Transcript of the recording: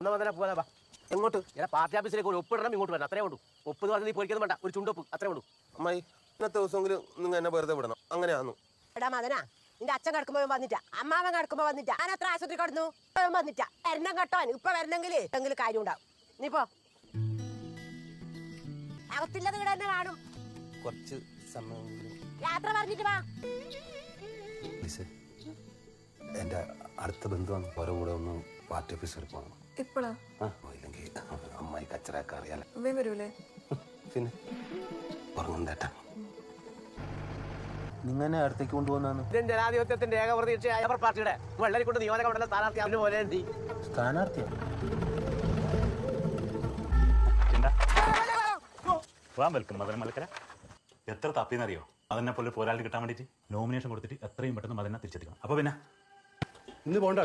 പോകാ എങ്ങോട്ട് ഞാൻ പാർട്ടി ഓഫീസിലേക്ക് ഒരു ഒപ്പിടണം ഇങ്ങോട്ട് വരണം അത്രേ ഉള്ളൂ ഒപ്പ് എന്ന് പറഞ്ഞാൽ നീ പോയിക്കൊന്നും വേണ്ട ഒരു ചുണ്ടൊപ്പ് അത്രേ ഉള്ളൂ അമ്മായി ഇന്നത്തെ ദിവസമെങ്കിലും നിങ്ങൾ എന്നെ വെറുതെ വിടണം അങ്ങനെയാന്നു എടാ മദനാ നിന്റെ അച്ഛൻ കിടക്കുമ്പോ വന്നിട്ടാ അമ്മാവൻ കിടക്കുമ്പോ വന്നിട്ടാ ഞാൻ എത്ര ആശുപത്രി കിടന്നു വന്നിട്ടാ വരണം കേട്ടോൻ ഇപ്പൊ വരണമെങ്കിൽ കാര്യം ഉണ്ടാവും നീ പോ അകത്തില്ലത് ഇവിടെ തന്നെ കാണും കുറച്ച് സമയം യാത്ര പറഞ്ഞിട്ട് വാ എന്റെ അടുത്ത ബന്ധുവാണ് ഓരോ കൂടെ ഒന്ന് പാർട്ടി ഓഫീസിൽ പോകണം ഇപ്പോഴാ ഇല്ലെങ്കിൽ അമ്മായി കച്ചറയൊക്കെ അറിയാലോ വരൂലേ പിന്നെ ഉറങ്ങുന്നേട്ടാ നിങ്ങനെ അടുത്തേക്ക് കൊണ്ടുപോകുന്ന ഇന്ത്യൻ ജനാധിപത്യത്തിന്റെ ഏകപ്രതീക്ഷയായ ലേബർ പാർട്ടിയുടെ വെള്ളരിക്കൊണ്ട് നിയോജക മണ്ഡലം സ്ഥാനാർത്ഥി അതിന് പോലെ എന്തി സ്ഥാനാർത്ഥിയാണ് വെൽക്കം മദന മലക്കര എത്ര തപ്പിന്നറിയോ അതെന്നെ പോലെ പോരാളി കിട്ടാൻ വേണ്ടിയിട്ട് നോമിനേഷൻ കൊടുത്തിട്ട് എത്രയും പെട്ടെന്ന് മദനെ തിരിച്ചെത്തിക്കണം അപ്പൊ പിന്നെ ഇന്ന് പോകണ്ട